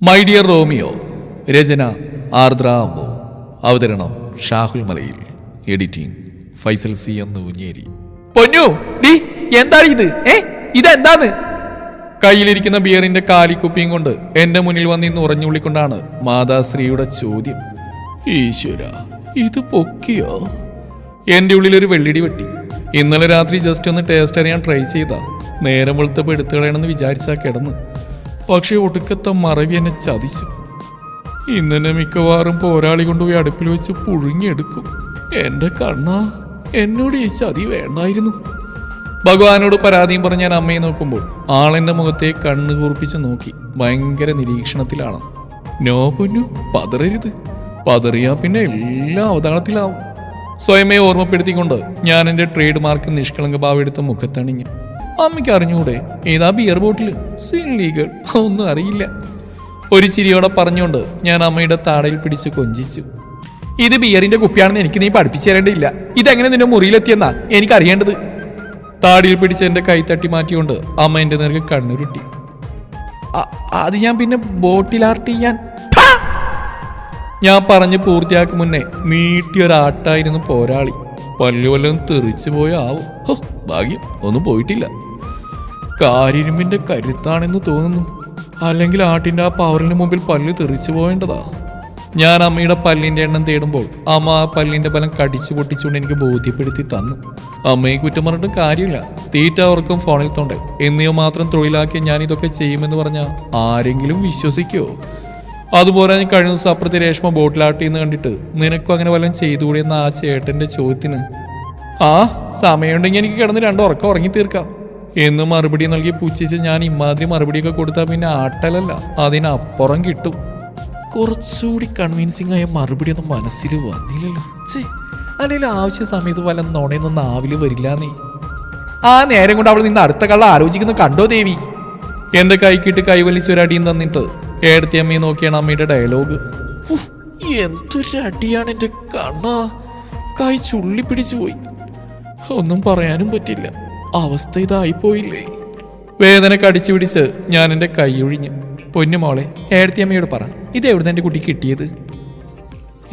My dear Romeo. രചന ആർദ്ര അമ്മു. അവതരണം ഷാഹുൽ മലയിൽ. എഡിറ്റിംഗ് ഫൈസൽ സി എന്ന് ഊഞ്ഞേരി. പൊന്നു ഡി എന്താണ് ഇത്? ഇതെന്താന്ന്? കയ്യിലിരിക്കുന്ന ബിയറിന്റെ കാലിക്കുപ്പിയും കൊണ്ട് എന്റെ മുന്നിൽ വന്നിന്ന് ഉറഞ്ഞുള്ളിക്കൊണ്ടാണ് മാതാശ്രീയുടെ ചോദ്യം. ഈശ്വര, ഇത് പൊക്കിയോ? എന്റെ ഉള്ളിലൊരു വെള്ളിടി വെട്ടി. ഇന്നലെ രാത്രി ജസ്റ്റ് ഒന്ന് ടേസ്റ്റ് അറിയാൻ ട്രൈ ചെയ്താ. നേരം വെളുത്തപ്പോൾ എടുത്തു കളയണമെന്ന് വിചാരിച്ചാ കിടന്ന്. പക്ഷെ ഒടുക്കത്തെ മറവി എന്നെ ചതിച്ചു. ഇന്നെ മിക്കവാറും പോരാളി കൊണ്ടുപോയി അടുപ്പിൽ വെച്ച് പുഴുങ്ങിയെടുക്കും. എന്റെ കണ്ണാ, എന്നോട് ഈ ചതി വേണ്ടായിരുന്നു. ഭഗവാനോട് പരാതിയും പറഞ്ഞ് ഞാൻ അമ്മയെ നോക്കുമ്പോൾ ആളെന്റെ മുഖത്തെ കണ്ണ് കൂർപ്പിച്ച് നോക്കി ഭയങ്കര നിരീക്ഷണത്തിലാണ്. നോ പൊന്നു, പതറരുത്. പതറിയാ പിന്നെ എല്ലാം അവതാളത്തിലാവും. സ്വയമേ ഓർമ്മപ്പെടുത്തിക്കൊണ്ട് ഞാൻ എൻ്റെ ട്രേഡ് മാർക്ക് നിഷ്കളങ്ക ഭാവം എടുത്ത് മുഖത്തണിഞ്ഞു. അമ്മയ്ക്ക് അറിഞ്ഞൂടെ ഏതാ ബിയർ ബോട്ടിൽ? സില്ലീകൾ, ഒന്നും അറിയില്ല. ഒരു ചിരിയോടെ പറഞ്ഞുകൊണ്ട് ഞാൻ അമ്മയുടെ താടയിൽ പിടിച്ച് കൊഞ്ചിച്ചു. ഇത് ബിയറിന്റെ കുപ്പിയാണെന്ന് എനിക്ക് നീ പഠിപ്പിച്ചു തരേണ്ടിയില്ല. ഇതെങ്ങനെ നിന്റെ മുറിയിലെത്തിയെന്നാ എനിക്കറിയേണ്ടത്. താടിയിൽ പിടിച്ച് എൻ്റെ കൈ തട്ടി മാറ്റിക്കൊണ്ട് അമ്മ എൻ്റെ നേർക്ക് കണ്ണുരുട്ടി. അത് ഞാൻ പിന്നെ ബോട്ടിലാർട്ട് ചെയ്യാൻ. ഞാൻ പറഞ്ഞ് പൂർത്തിയാക്കും മുന്നേ നീട്ടിയൊരാട്ടായിരുന്നു പോരാളി. പല്ലു വല്ലതും തെറിച്ചു പോയോ ആവും. ഭാഗ്യം ഒന്നും പോയിട്ടില്ല. കാരിരുമ്പിന്റെ കരുത്താണെന്ന് തോന്നുന്നു. അല്ലെങ്കിൽ ആട്ടിന്റെ ആ പവറിന് മുമ്പിൽ പല്ല് തെറിച്ചു പോവേണ്ടതാ. ഞാൻ അമ്മയുടെ പല്ലിന്റെ എണ്ണം തേടുമ്പോൾ അമ്മ ആ പല്ലിന്റെ ബലം കടിച്ചു പൊട്ടിച്ചുകൊണ്ട് എനിക്ക് ബോധ്യപ്പെടുത്തി തന്നു. അമ്മയെ കുറ്റം പറഞ്ഞിട്ടും കാര്യമില്ല. തീറ്റ ഉറക്കം ഫോണിൽ തൊണ്ട് എന്നിവ മാത്രം തൊഴിലാക്കി ഞാൻ ഇതൊക്കെ ചെയ്യുമെന്ന് പറഞ്ഞാൽ ആരെങ്കിലും വിശ്വസിക്കോ? അതുപോലെ ഞാൻ കഴിഞ്ഞ ദിവസം അപ്പുറത്തെ രേഷ്മ ബോട്ടിലാട്ടിന്ന് കണ്ടിട്ട് നിനക്കും അങ്ങനെ വല്ലതും ചെയ്തുകൂടിയെന്ന ആ ചേട്ടന്റെ ചോദ്യത്തിന് സമയമുണ്ടെങ്കിൽ എനിക്ക് കിടന്ന് 2 ഉറക്കം ഉറങ്ങി തീർക്കാം എന്ന് മറുപടി നൽകി പുച്ഛിച്ച് ഞാൻ ഇമാതിരി മറുപടിയൊക്കെ കൊടുത്താൽ പിന്നെ ആട്ടലല്ല, അതിനപ്പുറം കിട്ടും. കുറച്ചുകൂടി കൺവിൻസിംഗ് ആയ മറുപടി ഒന്നും മനസ്സിൽ വന്നില്ലല്ലോ. അല്ലെങ്കിൽ ആവശ്യ സമയത്ത് വല്ല നുണയൊന്നും നാവില് വരില്ല. നീ ആ നേരം കൊണ്ട് അവൾ നിന്ന് അടുത്ത കള്ള ആലോചിക്കുന്നു കണ്ടോ ദേവി? എന്റെ കൈക്കിട്ട് കൈവലിച്ചൊരടിയും തന്നിട്ട് ഏടത്തി അമ്മയെ നോക്കിയാണ് അമ്മയുടെ ഡയലോഗ്. എന്തൊരടിയാണ് എൻ്റെ കണ്ണാ. കൈ ചുള്ളി പിടിച്ചു പോയി. ഒന്നും പറയാനും പറ്റില്ല. അവസ്ഥ ഇതായിപ്പോയില്ലേ. വേദന കടിച്ചു പിടിച്ച് ഞാൻ എൻ്റെ കൈ ഒഴിഞ്ഞു. പൊന്നുമോളെ, ഏടത്തിയമ്മയോട് പറ, ഇത് എവിടുന്ന് എൻ്റെ കുട്ടി കിട്ടിയത്?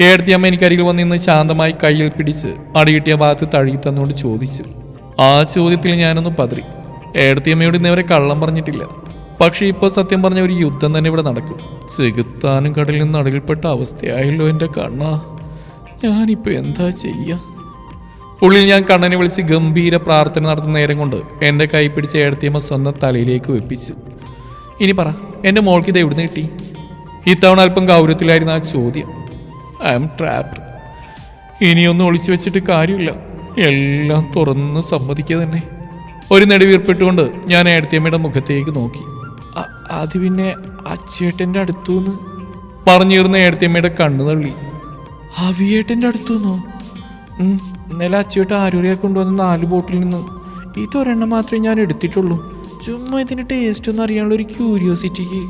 ഏടത്തിയമ്മ എനിക്കരികിൽ വന്നിന്ന് ശാന്തമായി കയ്യിൽ പിടിച്ച് അടികിട്ടിയ ഭാഗത്ത് തഴുകി തന്നുകൊണ്ട് ചോദിച്ചു. ആ ചോദ്യത്തിൽ ഞാനൊന്ന് പതറി. ഏടത്തിയമ്മയോട് ഇന്നവരെ കള്ളം പറഞ്ഞിട്ടില്ല. പക്ഷെ ഇപ്പോൾ സത്യം പറഞ്ഞ ഒരു യുദ്ധം തന്നെ ഇവിടെ നടക്കും. ചെകുത്താനും കടലിൽ നിന്ന് അടകിൽപ്പെട്ട അവസ്ഥയായല്ലോ എൻ്റെ കണ്ണാ. ഞാനിപ്പോ എന്താ ചെയ്യാ? ഉള്ളിൽ ഞാൻ കണ്ണനെ വിളിച്ച് ഗംഭീര പ്രാർത്ഥന നടത്തുന്ന നേരം കൊണ്ട് എൻ്റെ കൈ പിടിച്ച് ഏടത്തിയമ്മ സ്വന്തം തലയിലേക്ക് വെപ്പിച്ചു. ഇനി പറ, എൻ്റെ മോൾക്ക് ഇത് എവിടുന്ന് കിട്ടി? ഇത്തവണ അല്പം ഗൗരവത്തിലായിരുന്നു ആ ചോദ്യം. I am trapped. ഇനിയൊന്നും ഒളിച്ചു വെച്ചിട്ട് കാര്യമില്ല. എല്ലാം തുറന്ന് സമ്മതിക്കുക തന്നെ. ഒരു നെടുവീർപ്പിട്ടുകൊണ്ട് ഞാൻ ഏടത്തിയമ്മയുടെ മുഖത്തേക്ക് നോക്കി. അത് പിന്നെ അച്ചേട്ടൻ്റെ അടുത്തുനിന്ന് പറഞ്ഞിരുന്ന ഏടത്തിയമ്മയുടെ കണ്ണു തള്ളി. അവിയേട്ടൻ്റെ അടുത്തുനിന്നോ? ഇന്നലെ അച്ചേട്ടൻ ആരൂരിയെ കൊണ്ടുവന്ന 4 ബോട്ടിൽ നിന്ന് ഇതൊരെണ്ണം മാത്രമേ ഞാൻ എടുത്തിട്ടുള്ളൂ. ചുമ്മാ ഇതിൻ്റെ ടേസ്റ്റ് ഒന്നും അറിയാനുള്ള ഒരു ക്യൂരിയോസിറ്റിക്ക്.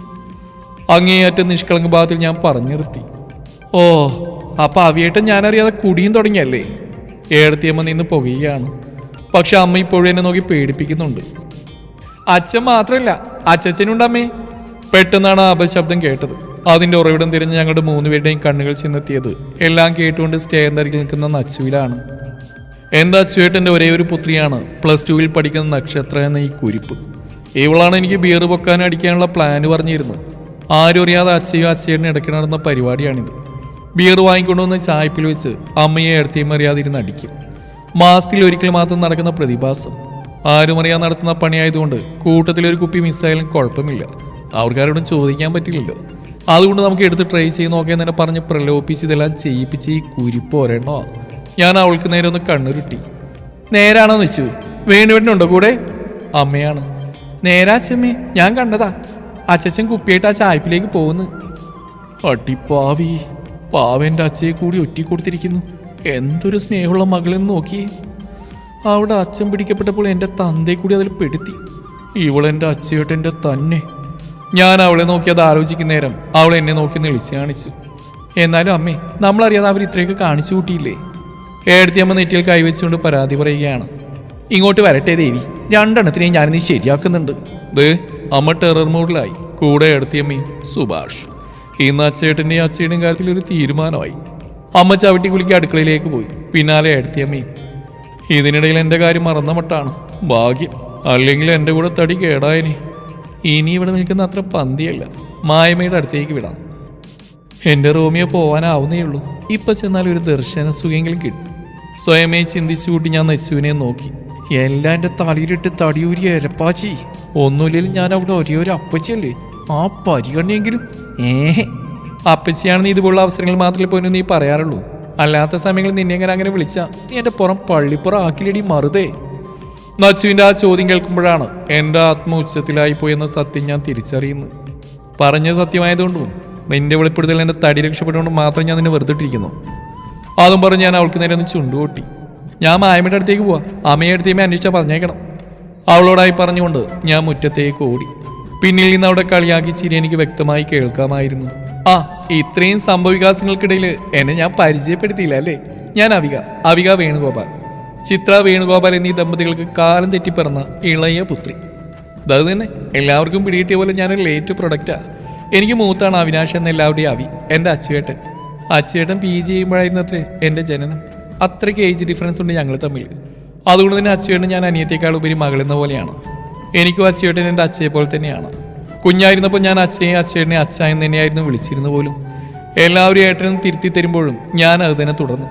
അങ്ങേയറ്റം നിഷ്കളങ്ക ഭാഗത്തിൽ ഞാൻ പറഞ്ഞു നിർത്തി. ഓ, അപ്പൊ അവിയേട്ടൻ ഞാനറിയാതെ കുടിയും തുടങ്ങിയല്ലേ? ഏടത്തിയമ്മ നിന്ന് പുകയാണ്. പക്ഷെ അമ്മ ഇപ്പോഴും എന്നെ നോക്കി പേടിപ്പിക്കുന്നുണ്ട്. അച്ഛൻ മാത്രമല്ല, അച്ഛനുണ്ടമ്മേ. പെട്ടെന്നാണ് അപശബ്ദം കേട്ടത്. അതിന്റെ ഉറവിടം തിരിഞ്ഞ് ഞങ്ങളുടെ 3 പേരുടെയും കണ്ണുകൾ ചെന്നെത്തിയത് എല്ലാം കേട്ടുകൊണ്ട് സ്റ്റേറിന്റെ അരികിൽ നിൽക്കുന്ന നച്ചുവിലാണ്. എൻ്റെ അച്ചുവേട്ടൻ്റെ ഒരേ ഒരു പുത്രിയാണ് +2 പഠിക്കുന്ന നക്ഷത്ര എന്ന ഈ കുരിപ്പ്. ഇവളാണ് എനിക്ക് ബിയർ പൊക്കാനും അടിക്കാനുള്ള പ്ലാന് പറഞ്ഞിരുന്നത്. ആരും അറിയാതെ അച്ഛയും അച്ഛനും ഇടയ്ക്ക് നടന്ന പരിപാടിയാണിത്. ബിയർ വാങ്ങിക്കൊണ്ടുവന്ന് ചായപ്പിൽ വെച്ച് അമ്മയെ എടുത്തേയും അറിയാതിരുന്ന് അടിക്കും. മാസത്തിൽ ഒരിക്കൽ മാത്രം നടക്കുന്ന പ്രതിഭാസം. ആരും അറിയാതെ നടത്തുന്ന പണിയായതുകൊണ്ട് കൂട്ടത്തിലൊരു കുപ്പി മിസ്സായാലും കുഴപ്പമില്ല. അവർക്കാരോടും ചോദിക്കാൻ പറ്റില്ലല്ലോ. അതുകൊണ്ട് നമുക്ക് എടുത്ത് ട്രൈ ചെയ്ത് നോക്കിയാൽ തന്നെ പറഞ്ഞ് പ്രലോഭിപ്പിച്ച് ഇതെല്ലാം ചെയ്യിപ്പിച്ച് ഈ കുരിപ്പ് ഒരെണ്ണോ. ഞാൻ അവൾക്ക് നേരെ ഒന്ന് കണ്ണുരുട്ടി. നേരാണോ വെച്ചു? വേണുവേട്ടനുണ്ടോ കൂടെ? അമ്മയാണ്. നേരാ അച്ഛമ്മേ, ഞാൻ കണ്ടതാ. അച്ഛൻ കുപ്പിയായിട്ട് ആ ചായപ്പിലേക്ക് പോകുന്നു. അട്ടിപ്പാവി, പാവൻ്റെ അച്ഛയെ കൂടി ഒറ്റിക്കൊടുത്തിരിക്കുന്നു. എന്തൊരു സ്നേഹമുള്ള മകളെന്ന് നോക്കിയേ. അവിടെ അച്ഛൻ പിടിക്കപ്പെട്ടപ്പോൾ എൻ്റെ തന്തയെ കൂടി അതിൽ പെടുത്തി. ഇവളെൻ്റെ അച്ഛയോട്ടെൻ്റെ തന്നെ. ഞാൻ അവളെ നോക്കി അത് ആലോചിക്കുന്ന നേരം അവൾ എന്നെ നോക്കി വിളിച്ച് കാണിച്ചു. എന്നാലും അമ്മേ, നമ്മളറിയാതെ അവർ ഇത്രയൊക്കെ കാണിച്ചു കൂട്ടിയില്ലേ? ഏടത്തിയമ്മ നെറ്റിയിൽ കൈവച്ചുകൊണ്ട് പരാതി പറയുകയാണ്. ഇങ്ങോട്ട് വരട്ടെ ദേവി, 2 എണ്ണത്തിനെയും ഞാനിന്ന് ശരിയാക്കുന്നുണ്ട്. അമ്മ ടെറർ മോഡിലായി. കൂടെ എടുത്തിയമ്മയും സുഭാഷ്. ഇന്ന് അച്ചേട്ടൻ്റെയും അച്ചയുടെയും കാര്യത്തിൽ ഒരു തീരുമാനമായി. അമ്മ ചവിട്ടി കുലുക്കി അടുക്കളയിലേക്ക് പോയി. പിന്നാലെ എടുത്തിയമ്മയും. ഇതിനിടയിൽ എൻ്റെ കാര്യം മറന്ന മട്ടാണ്. ഭാഗ്യം, അല്ലെങ്കിൽ എൻ്റെ കൂടെ തടി കേടായനെ. ഇനി ഇവിടെ നിൽക്കുന്ന അത്ര പന്തിയല്ല. മായമ്മയുടെ അടുത്തേക്ക് വിടാം. എൻ്റെ റോമിയോ പോവാനാവുന്നേ ഉള്ളൂ. ഇപ്പം ചെന്നാൽ ഒരു ദർശന സുഖമെങ്കിലും കിട്ടും. സ്വയമേ ചിന്തിച്ചു കൂട്ടി ഞാൻ നെച്ചുവിനെ നോക്കി. എല്ലാം എൻ്റെ തലയിലിട്ട് തടിയൂരി എരപ്പാച്ചി. ഒന്നുമില്ലെങ്കിലും ഞാൻ അവിടെ ഒരേ ഒരു അപ്പച്ചിയല്ലേ, ആ പരിഗണനെയെങ്കിലും. അപ്പച്ചിയാണെന്ന് ഇതുപോലുള്ള അവസരങ്ങൾ മാത്രമേ പോലും നീ പറയാറുള്ളൂ. അല്ലാത്ത സമയങ്ങളിൽ നിന്നെ അങ്ങനെ വിളിച്ചാ നീ എൻ്റെ പുറം പള്ളിപ്പുറം ആക്കിലടി മറുതേ. നച്ചുവിൻ്റെ ആ ചോദ്യം കേൾക്കുമ്പോഴാണ് എൻ്റെ ആത്മ ഉച്ചത്തിലായി പോയെന്ന സത്യം ഞാൻ തിരിച്ചറിയുന്നത്. പറഞ്ഞ സത്യമായതുകൊണ്ടും നിന്റെ വെളിപ്പെടുത്തൽ എൻ്റെ തടി രക്ഷപ്പെട്ടുകൊണ്ട് മാത്രം ഞാൻ നിന്നെ വെറുതെട്ടിരിക്കുന്നു. അതും പറഞ്ഞ് ഞാൻ അവൾക്ക് നേരെ ഒന്ന് ചുണ്ടുകൊട്ടി. ഞാൻ മായമ്മയുടെ അടുത്തേക്ക് പോവാം. അമ്മയെ അടുത്തേമേ അന്വേഷിച്ചാൽ പറഞ്ഞേക്കണം. അവളോടായി പറഞ്ഞുകൊണ്ട് ഞാൻ മുറ്റത്തേക്ക് ഓടി. പിന്നിൽ നിന്ന് അവിടെ കളിയാക്കി ചിരി എനിക്ക് വ്യക്തമായി കേൾക്കാമായിരുന്നു. ഇത്രയും സംഭവവികാസങ്ങൾക്കിടയിൽ എന്നെ ഞാൻ പരിചയപ്പെടുത്തിയില്ല അല്ലേ? ഞാൻ അവിക വേണുഗോപാൽ. ചിത്ര വേണുഗോപാൽ എന്നീ ദമ്പതികൾക്ക് കാലം തെറ്റിപ്പിറന്ന ഇളയ പുത്രി. അത് തന്നെ എല്ലാവർക്കും പിടികിട്ടിയ പോലെ ഞാനൊരു ലേറ്റ് പ്രൊഡക്റ്റാ. എനിക്ക് മൂത്താണ് അവിനാശ് എന്ന എല്ലാവരുടെയും അവി. എൻ്റെ അച്ചുവേട്ടൻ PG ചെയ്യുമ്പോഴായിരുന്നത്രേ എൻ്റെ ജനനം. അത്രയ്ക്ക് ഏജ് ഡിഫറൻസ് ഉണ്ട് ഞങ്ങൾ തമ്മിൽ. അതുകൊണ്ട് തന്നെ അച്ചുവേട്ടൻ ഞാൻ അനിയത്തേക്കാൾ ഉപരി മകളെന്ന പോലെയാണ്. എനിക്കും അച്ചുവേട്ടൻ എൻ്റെ അച്ഛയെ പോലെ തന്നെയാണ്. കുഞ്ഞായിരുന്നപ്പോൾ ഞാൻ അച്ചുവേട്ടനെ അച്ഛ എന്ന് തന്നെയായിരുന്നു വിളിച്ചിരുന്നു പോലും. എല്ലാവരും ഏട്ടനും തിരുത്തി തരുമ്പോഴും ഞാൻ അത് തന്നെ തുടർന്നു.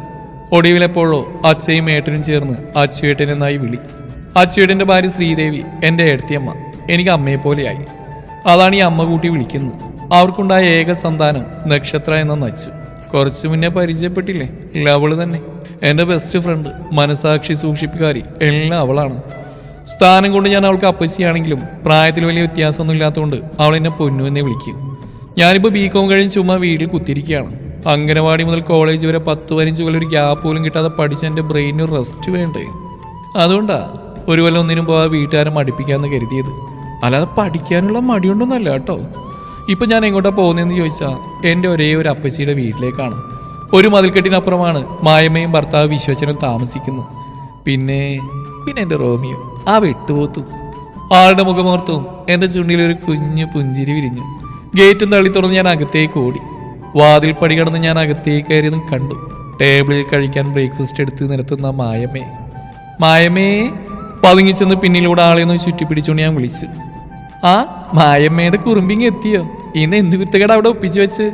ഒടുവിലെപ്പോഴോ അച്ഛയും ഏട്ടനും ചേർന്ന് അച്ചുവേട്ടൻ എന്നായി വിളി. അച്ചുവേട്ടൻ്റെ ഭാര്യ ശ്രീദേവി എൻ്റെ ഏടത്തിയമ്മ. എനിക്ക് അമ്മയെപ്പോലെയായി. അതാണ് ഈ അമ്മ കൂട്ടി വിളിക്കുന്നത്. അവർക്കുണ്ടായ ഏക സന്താനം നക്ഷത്ര എന്ന നച്ചു. കുറച്ചു മുന്നേ പരിചയപ്പെട്ടില്ലേ, അവള് തന്നെ എൻ്റെ ബെസ്റ്റ് ഫ്രണ്ട്, മനസാക്ഷി സൂക്ഷിപ്പുകാരി, എല്ലാം അവളാണ്. സ്ഥാനം കൊണ്ട് ഞാൻ അവൾക്ക് അപ്പച്ചിയാണെങ്കിലും പ്രായത്തിൽ വലിയ വ്യത്യാസമൊന്നും ഇല്ലാത്തതുകൊണ്ട് അവൾ എന്നെ പൊന്നു എന്നേ വിളിക്കും. ഞാനിപ്പോൾ BCom കഴിഞ്ഞ് ചുമ്മാ വീട്ടിൽ കുത്തിരിക്കുകയാണ്. അംഗനവാടി മുതൽ കോളേജ് വരെ 10-15 കൊല്ലം ഒരു ഗ്യാപ്പ് പോലും കിട്ടാതെ പഠിച്ച എൻ്റെ ബ്രെയിനൊരു റെസ്റ്റ് വേണ്ടേ. അതുകൊണ്ടാ ഒരു കൊല്ലം ഒന്നിനും പോകാൻ വീട്ടുകാരെ മടിപ്പിക്കാമെന്ന് കരുതിയത്. അല്ലാതെ പഠിക്കാനുള്ള മടിയുണ്ടോന്നല്ല കേട്ടോ. ഇപ്പം ഞാൻ എങ്ങോട്ടാണ് പോകുന്നതെന്ന് ചോദിച്ചാൽ എൻ്റെ ഒരേ ഒരു അപ്പച്ചിയുടെ വീട്ടിലേക്കാണ്. ഒരു മതിൽക്കെട്ടിനപ്പുറമാണ് മായമ്മയും ഭർത്താവ് വിശ്വച്ചനും താമസിക്കുന്നത്. പിന്നെ എൻ്റെ റോമിയോ ആ വെട്ടുപോത്തും. ആളുടെ മുഖമോർത്തവും എൻ്റെ ചുണ്ടിൽ ഒരു കുഞ്ഞു പുഞ്ചിരി വിരിഞ്ഞു. ഗേറ്റും തള്ളി തുറന്ന് ഞാൻ അകത്തേക്ക് ഓടി. വാതിൽ പടി കടന്ന് ഞാൻ അകത്തേക്ക് കയറിയതും കണ്ടു ടേബിളിൽ കഴിക്കാൻ ബ്രേക്ക്ഫാസ്റ്റ് എടുത്ത് നിരത്തുന്ന മായമ്മേ. പതുങ്ങിച്ചെന്ന് പിന്നിലൂടെ ആളെയൊന്ന് ചുറ്റിപ്പിടിച്ചുകൊണ്ട് ഞാൻ വിളിച്ചു. മായമ്മയുടെ കുറുമ്പിങ് എത്തിയോ? ഇന്ന് എന്ത് കുരുത്തക്കേട് അവിടെ ഒപ്പിച്ചു വെച്ച്?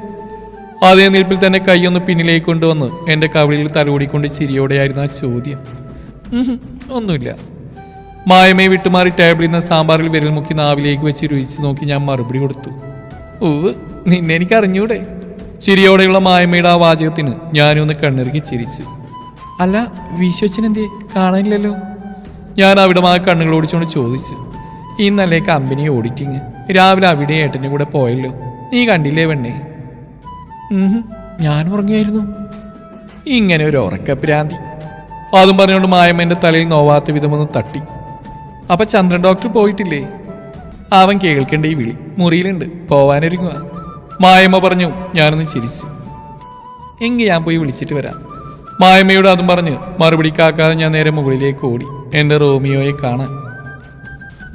അതേ നിൽപ്പിൽ തന്നെ കൈയൊന്ന് പിന്നിലേക്ക് കൊണ്ടുവന്ന് എൻ്റെ കവിളിൽ തലോടിക്കൊണ്ട് ചിരിയോടെയായിരുന്നു ആ ചോദ്യം. ഒന്നുമില്ല. മായമ്മയെ വിട്ടുമാറി ടേബിളിൽ നിന്ന് സാമ്പാറിൽ വിരൽ മുക്കി നാവിലേക്ക് വെച്ച് രുചിച്ച് നോക്കി ഞാൻ മറുപടി കൊടുത്തു. നിന്നെ എനിക്ക് അറിഞ്ഞൂടെ? ചിരിയോടെയുള്ള മായമ്മയുടെ ആ വാചകത്തിന് ഞാനൊന്ന് കണ്ണിറുക്കി ചിരിച്ചു. അല്ല, വിശ്വച്ചനെന്തേ കാണാനില്ലല്ലോ? ഞാൻ അവിടെ ആ കണ്ണുകൾ ഓടിച്ചുകൊണ്ട് ചോദിച്ചു. ഇന്നല്ലേ കമ്പനി ഓഡിറ്റിങ്, രാവിലെ അവിടെ ഏട്ടൻ്റെ കൂടെ പോയല്ലോ, നീ കണ്ടില്ലേ പെണ്ണേ? ഞാൻ ഉറങ്ങിയായിരുന്നു. ഇങ്ങനെ ഒരു ഉറക്കഭ്രാന്തി. അതും പറഞ്ഞുകൊണ്ട് മായമ്മ എൻ്റെ തലയിൽ നോവാത്ത വിധമൊന്ന് തട്ടി. അപ്പൊ ചന്ദ്രൻ ഡോക്ടർ പോയിട്ടില്ലേ? അവൻ കേൾക്കേണ്ട ഈ വിളി മുറിയിലുണ്ട്, പോവാനൊരുങ്ങുക. മായമ്മ പറഞ്ഞു. ഞാനൊന്ന് ചിരിച്ചു. എങ്കിൽ ഞാൻ പോയി വിളിച്ചിട്ട് വരാം. മായമ്മയോട് അതും പറഞ്ഞ് മറുപടി കാക്കാതെ ഞാൻ നേരെ മുകളിലേക്ക് ഓടി എൻ്റെ റോമിയോയെ കാണാൻ.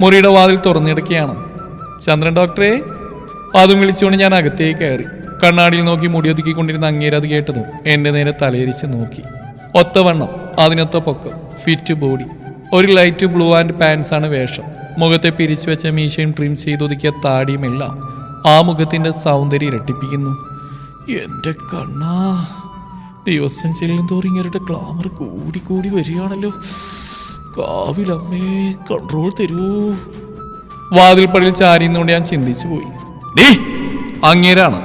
മുറിയുടെ വാതിൽ തുറന്നിടക്കുകയാണ്. ചന്ദ്രൻ ഡോക്ടറെ അതും വിളിച്ചുകൊണ്ട് ഞാൻ അകത്തേക്ക് കയറി. കണ്ണാടിയിൽ നോക്കി മുടിയൊതുക്കിക്കൊണ്ടിരുന്ന അങ്ങേരത് കേട്ടതും എൻ്റെ നേരെ തലയിരിച്ച് നോക്കി. ഒത്തവണ്ണം, അതിനൊത്ത പൊക്കം, ഫിറ്റ് ബോഡി, ഒരു ലൈറ്റ് ബ്ലൂ ആൻഡ് പാൻസ് ആണ് വേഷം. മുഖത്തെ പിരിച്ചു വെച്ച മീശയും ട്രിം ചെയ്തൊതുക്കിയ താടിയുമെല്ലാം ആ മുഖത്തിൻ്റെ സൗന്ദര്യം ഇരട്ടിപ്പിക്കുന്നു. എൻ്റെ കണ്ണാ, ദിവസം ചെല്ലും തോറും ഇങ്ങരുടെ ഗ്ലാമർ കൂടി വരികയാണല്ലോ. കാവിലമ്മേ, കൺട്രോൾ തരൂ. വാതിൽപ്പടിയിൽ ചാരിയുന്നുകൊണ്ട് ഞാൻ ചിന്തിച്ചു പോയി. അങ്ങേരാണ്.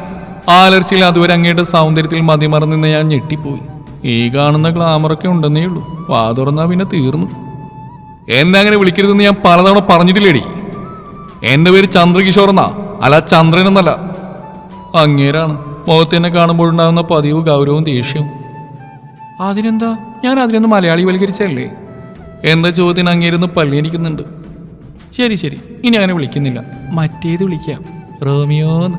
ആലർച്ചയിൽ അതുവരെ അങ്ങയുടെ സൗന്ദര്യത്തിൽ മതിമറന്ന് ഞാൻ ഞെട്ടിപ്പോയി. ഈ കാണുന്ന ഗ്ലാമറൊക്കെ ഉണ്ടെന്നേ ഉള്ളൂ, വാ തുറന്നാ പിന്നെ തീർന്നു. എന്നെ അങ്ങനെ വിളിക്കരുതെന്ന് ഞാൻ പലതവണ പറഞ്ഞിട്ടില്ലേടി. എൻ്റെ പേര് ചന്ദ്രകിഷോർ എന്നാ, അല്ല ചന്ദ്രൻ എന്നല്ല. അങ്ങേരാണ്. മുഖത്തെന്നെ കാണുമ്പോഴുണ്ടാകുന്ന പതിവ് ഗൗരവവും ദേഷ്യവും. അതിനെന്താ, ഞാൻ അതിനൊന്ന് മലയാളി വൽക്കരിച്ചല്ലേ? എന്താ ചോദ്യത്തിന് അങ്ങേരൊന്ന് പള്ളിയിരിക്കുന്നുണ്ട്. ശരി, ഇനി അങ്ങനെ വിളിക്കുന്നില്ല, മറ്റേത് വിളിക്കാം, റോമിയോന്ന്.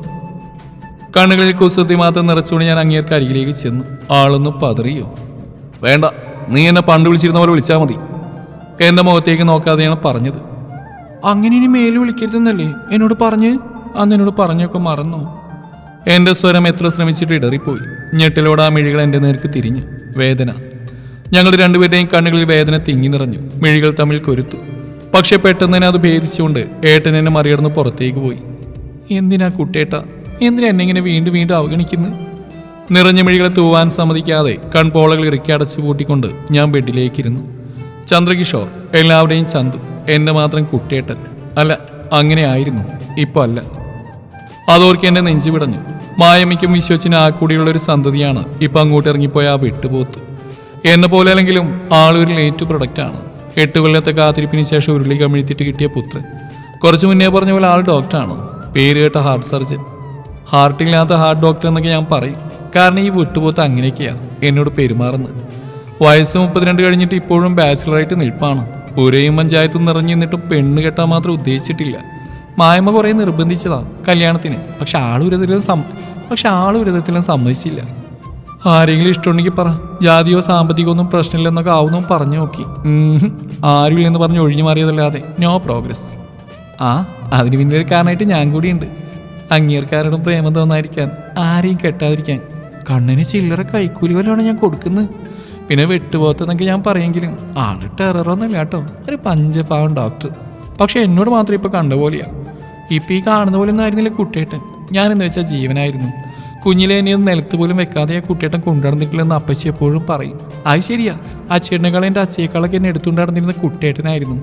കണ്ണുകളിൽ കുസൃതി മാത്രം നിറച്ചുകൊണ്ട് ഞാൻ അങ്ങേർക്ക് അരികിലേക്ക് ചെന്നു. ആളൊന്ന് പതറിയോ? വേണ്ട, നീ എന്നെ പണ്ട് വിളിച്ചിരുന്ന പോലെ വിളിച്ചാൽ മതി. എൻ്റെ മുഖത്തേക്ക് നോക്കാതെയാണ് പറഞ്ഞത്. അങ്ങനെ ഇനി മേല് വിളിക്കരുതെന്നല്ലേ എന്നോട് പറഞ്ഞ്? അന്ന് എന്നോട് പറഞ്ഞൊക്കെ മറന്നു. എൻ്റെ സ്വരം എത്ര ശ്രമിച്ചിട്ട് ഇടറിപ്പോയി. ഞെട്ടിലോടെ ആ മിഴികൾ എൻ്റെ നേർക്ക് തിരിഞ്ഞു. വേദന. ഞങ്ങൾ രണ്ടുപേരുടെയും കണ്ണുകളിൽ വേദന തിങ്ങി നിറഞ്ഞു. മിഴികൾ തമ്മിൽ കൊരുത്തു. പക്ഷെ പെട്ടെന്ന് തന്നെ അത് ഭേദിച്ചുകൊണ്ട് ഏട്ടൻ എന്നെ മറികടന്ന് പുറത്തേക്ക് പോയി. എന്തിനാ കുട്ടേട്ട, എന്തിനാ എന്നെ ഇങ്ങനെ വീണ്ടും വീണ്ടും അവഗണിക്കുന്നു? നിറഞ്ഞ മിഴികളെ തൂവാൻ സമ്മതിക്കാതെ കൺപോളകൾ ഇറുക്കി അടച്ചു പൂട്ടിക്കൊണ്ട് ഞാൻ ബെഡിലേക്കിരുന്നു. ചന്ദ്രകിഷോർ, എല്ലാവരുടെയും ചന്തു, എന്നെ മാത്രം കുട്ടേട്ടൻ. അല്ല, അങ്ങനെ ആയിരുന്നു, ഇപ്പൊ അല്ല. അതോർക്ക് എന്നെ നെഞ്ചു പിടഞ്ഞു. മായമ്മയ്ക്കും വിശ്വച്ചിനും ആ കൂടിയുള്ളൊരു സന്തതിയാണ് ഇപ്പൊ അങ്ങോട്ട് ഇറങ്ങിപ്പോയ ആ വെട്ടുപോത്ത്. എന്നെ പോലെ അല്ലെങ്കിലും ആളൊരു ലേറ്റ് പ്രൊഡക്റ്റാണ്. 8 കൊല്ലത്തെ കാത്തിരിപ്പിന് ശേഷം ഉരുളി കമിഴ്ത്തിട്ട് കിട്ടിയ പുത്രൻ. കുറച്ചു മുന്നേ പറഞ്ഞ പോലെ ആൾ ഡോക്ടറാണ്. പേര് കേട്ട ഹാർട്ട് സർജൻ. ഹാർട്ടില്ലാത്ത ഹാർട്ട് ഡോക്ടർ എന്നൊക്കെ ഞാൻ പറയും. കാരണം ഈ വിട്ടുപോത്ത് അങ്ങനെയൊക്കെയാണ് എന്നോട് പെരുമാറുന്നത്. വയസ്സ് 32 കഴിഞ്ഞിട്ട് ഇപ്പോഴും ബാച്ചിലറായിട്ട് നിൽപ്പാണ്. പുരയും പഞ്ചായത്തും നിറഞ്ഞു നിന്നിട്ടും പെണ്ണ് കെട്ടാൻ മാത്രം ഉദ്ദേശിച്ചിട്ടില്ല. മായമ്മ കുറേ നിർബന്ധിച്ചതാ കല്യാണത്തിന്. പക്ഷെ ആളൊരുവിധത്തിലും സമ്മതിച്ചില്ല. ആരെങ്കിലും ഇഷ്ടമുണ്ടെങ്കിൽ പറ, ജാതിയോ സാമ്പത്തികമോ ഒന്നും പ്രശ്നമില്ലെന്നൊക്കെ ആവുന്നു പറഞ്ഞു നോക്കി. ആരുമില്ലെന്ന് പറഞ്ഞ് ഒഴിഞ്ഞു മാറിയതല്ലാതെ നോ പ്രോഗ്രസ്. അതിന് പിന്നൊരു കാരണമായിട്ട് ഞാൻ കൂടിയുണ്ട്. അങ്ങേർക്കാരോടും പ്രേമം തോന്നാതിരിക്കാൻ, ആരെയും കെട്ടാതിരിക്കാൻ. കണ്ണിന് ചില്ലറ കൈക്കൂലി വല്ലതാണ് ഞാൻ കൊടുക്കുന്നത്. പിന്നെ വെട്ടുപോത്തെന്നൊക്കെ ഞാൻ പറയെങ്കിലും ആള് ടെററൊന്നുമില്ല കേട്ടോ. ഒരു പഞ്ചപാവൻ ഡോക്ടർ. പക്ഷെ എന്നോട് മാത്രം ഇപ്പൊ കണ്ട പോലെയാ. ഇപ്പൊ ഈ കാണുന്ന പോലെ ഒന്നും ആയിരുന്നില്ല കുട്ടേട്ടൻ. ഞാനെന്ന് വെച്ചാൽ ജീവനായിരുന്നു. കുഞ്ഞിലെ എന്നെ ഒന്ന് നിലത്ത് പോലും വെക്കാതെ ആ കുട്ടേട്ടൻ കൊണ്ടുനടന്നിട്ടില്ലെന്ന് അപ്പച്ചി എപ്പോഴും പറയും. അത് ശരിയാ. അച്ഛനേക്കാളും എൻ്റെ അച്ഛയേക്കാളൊക്കെ എന്നെ എടുത്തുകൊണ്ട് നടന്നിരുന്ന കുട്ടേട്ടനായിരുന്നു.